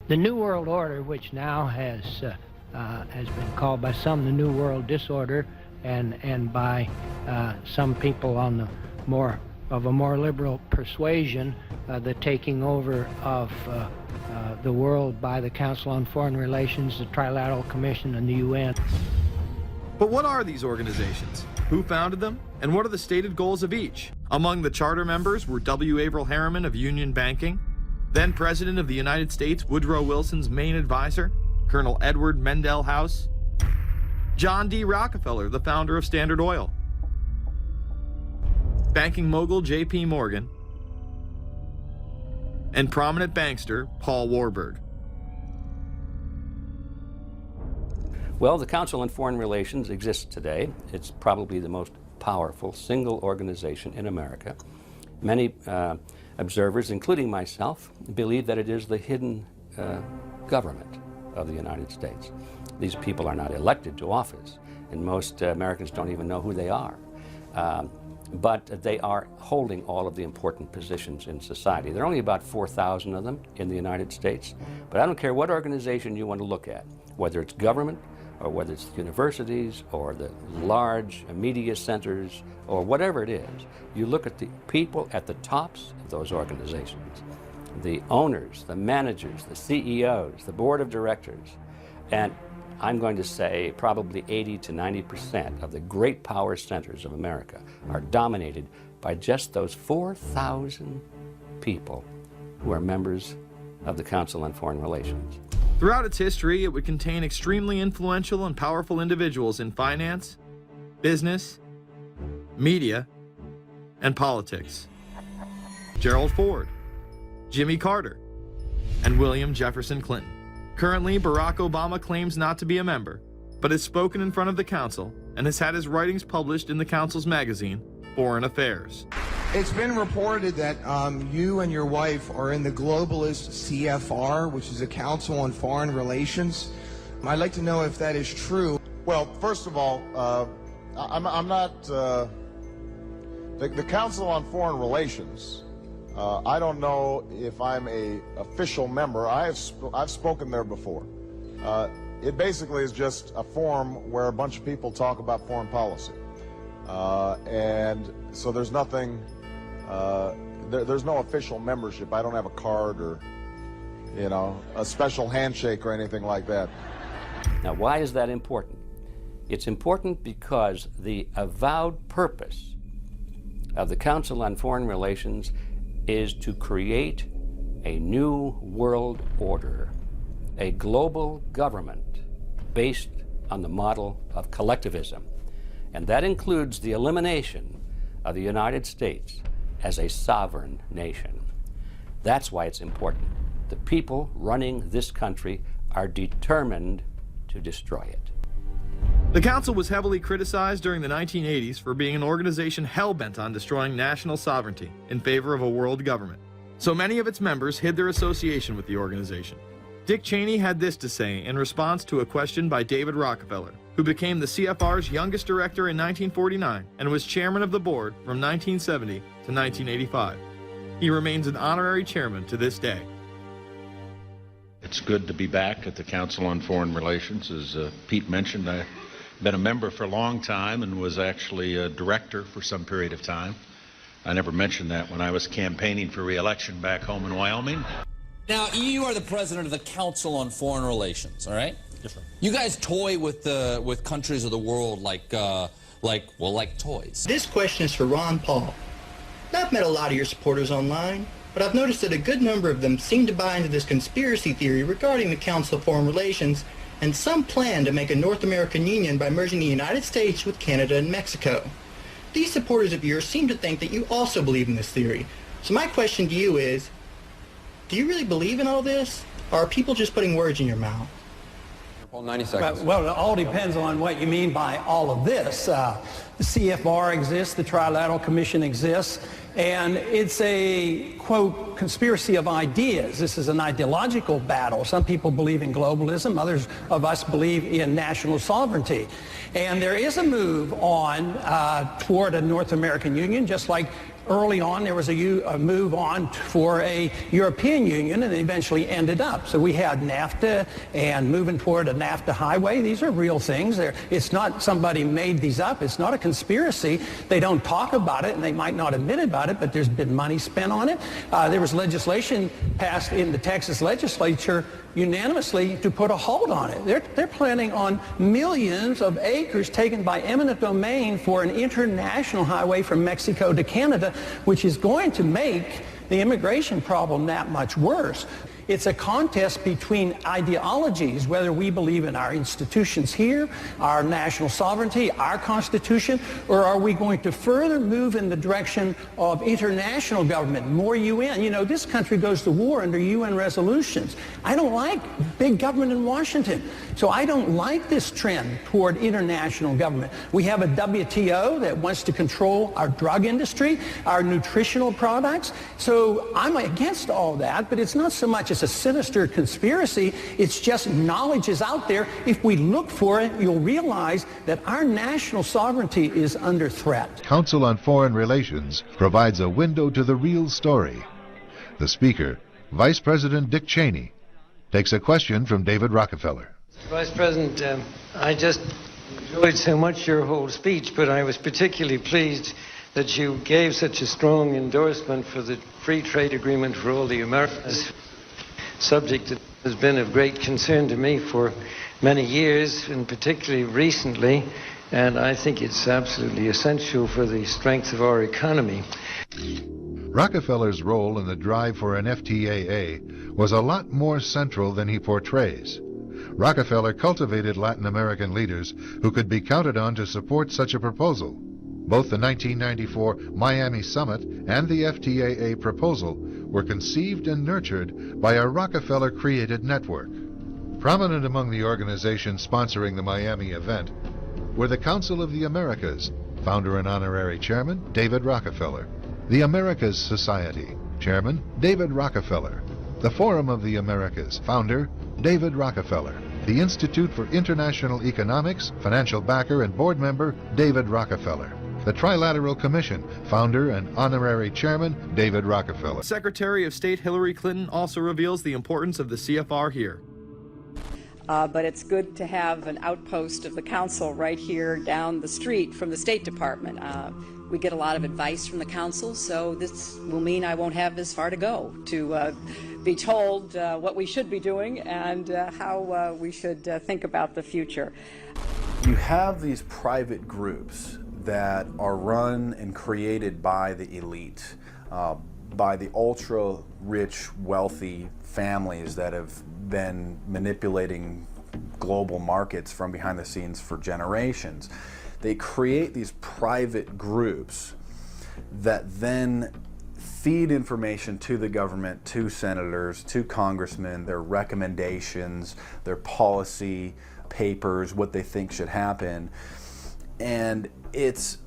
The New World Order, which now has been called by some the New World Disorder, and by some people on the more liberal persuasion, the taking over of the world by the Council on Foreign Relations, the Trilateral Commission, and the UN. But what are these organizations? Who founded them? And what are the stated goals of each? Among the charter members were W. Averill Harriman of Union Banking, then President of the United States Woodrow Wilson's main advisor, Colonel Edward Mendell House, John D. Rockefeller, the founder of Standard Oil, banking mogul J.P. Morgan, and prominent bankster Paul Warburg. Well, the Council on Foreign Relations exists today. It's probably the most powerful single organization in America. Many observers, including myself, believe that it is the hidden government of the United States. These people are not elected to office, and most Americans don't even know who they are. But they are holding all of the important positions in society. There are only about 4,000 of them in the United States, but I don't care what organization you want to look at, whether it's government, or whether it's universities, or the large media centers, or whatever it is. You look at the people at the tops of those organizations, the owners, the managers, the CEOs, the board of directors, and I'm going to say probably 80 to 90% of the great power centers of America are dominated by just those 4,000 people who are members of the Council on Foreign Relations. Throughout its history, it would contain extremely influential and powerful individuals in finance, business, media, and politics. Gerald Ford, Jimmy Carter, and William Jefferson Clinton. Currently, Barack Obama claims not to be a member, but has spoken in front of the Council and has had his writings published in the Council's magazine, Foreign Affairs. It's been reported that you and your wife are in the globalist CFR, which is a Council on Foreign Relations. I'd like to know if that is true. Well, first of all, I'm not the Council on Foreign Relations. I don't know if I'm a official member. I've spoken there before. It basically is just a forum where a bunch of people talk about foreign policy, and so there's nothing. There's no official membership. I don't have a card or, you know, a special handshake or anything like that. Now, why is that important? It's important because the avowed purpose of the Council on Foreign Relations is to create a new world order, a global government based on the model of collectivism. And that includes the elimination of the United States as a sovereign nation. That's why it's important. The people running this country are determined to destroy it. The Council was heavily criticized during the 1980s for being an organization hell-bent on destroying national sovereignty in favor of a world government. So many of its members hid their association with the organization. Dick Cheney had this to say in response to a question by David Rockefeller, who became the CFR's youngest director in 1949 and was chairman of the board from 1970 to 1985. He remains an honorary chairman to this day. It's good to be back at the Council on Foreign Relations. As Pete mentioned, I've been a member for a long time and was actually a director for some period of time. I never mentioned that when I was campaigning for re-election back home in Wyoming. Now, you are the president of the Council on Foreign Relations, all right? Yes, sir. You guys toy with countries of the world like toys. This question is for Ron Paul. I've met a lot of your supporters online, but I've noticed that a good number of them seem to buy into this conspiracy theory regarding the Council of Foreign Relations and some plan to make a North American union by merging the United States with Canada and Mexico. These supporters of yours seem to think that you also believe in this theory. So my question to you is, do you really believe in all this, or are people just putting words in your mouth? Well, 90 seconds. Well, it all depends on what you mean by all of this. The CFR exists, the Trilateral Commission exists, and it's a, quote, conspiracy of ideas. This is an ideological battle. Some people believe in globalism, others of us believe in national sovereignty. And there is a move on toward a North American Union, just like early on there was a move on for a European Union, and it eventually ended up. So we had NAFTA and moving toward a NAFTA highway. These are real things. It's not somebody made these up. It's not a conspiracy. They don't talk about it, and they might not admit about it, but there's been money spent on it. There was legislation passed in the Texas legislature unanimously to put a hold on it. They're planning on millions of acres taken by eminent domain for an international highway from Mexico to Canada, which is going to make the immigration problem that much worse. It's a contest between ideologies, whether we believe in our institutions here, our national sovereignty, our Constitution, or are we going to further move in the direction of international government, more UN? You know, this country goes to war under UN resolutions. I don't like big government in Washington. So I don't like this trend toward international government. We have a WTO that wants to control our drug industry, our nutritional products. So I'm against all that, but it's not so much as a sinister conspiracy. It's just knowledge is out there. If we look for it, you'll realize that our national sovereignty is under threat. Council on Foreign Relations provides a window to the real story. The Speaker, Vice President Dick Cheney, takes a question from David Rockefeller. Vice President, I just enjoyed so much your whole speech, but I was particularly pleased that you gave such a strong endorsement for the free trade agreement for all the Americas, subject that has been of great concern to me for many years, and particularly recently, and I think it's absolutely essential for the strength of our economy. Rockefeller's role in the drive for an FTAA was a lot more central than he portrays. Rockefeller cultivated Latin American leaders who could be counted on to support such a proposal. Both the 1994 Miami Summit and the FTAA proposal were conceived and nurtured by a Rockefeller-created network. Prominent among the organizations sponsoring the Miami event were the Council of the Americas, founder and honorary chairman David Rockefeller, the Americas Society, chairman David Rockefeller, the Forum of the Americas, founder David Rockefeller, the Institute for International Economics, financial backer and board member David Rockefeller, the Trilateral Commission, founder and honorary chairman David Rockefeller. Secretary of State Hillary Clinton also reveals the importance of the CFR here. But it's good to have an outpost of the council right here down the street from the State Department. We get a lot of advice from the council, so this will mean I won't have as far to go to be told what we should be doing and how we should think about the future. You have these private groups that are run and created by the elite, by the ultra-rich, wealthy families that have been manipulating global markets from behind the scenes for generations. They create these private groups that then feed information to the government, to senators, to congressmen, their recommendations, their policy papers, what they think should happen. And it's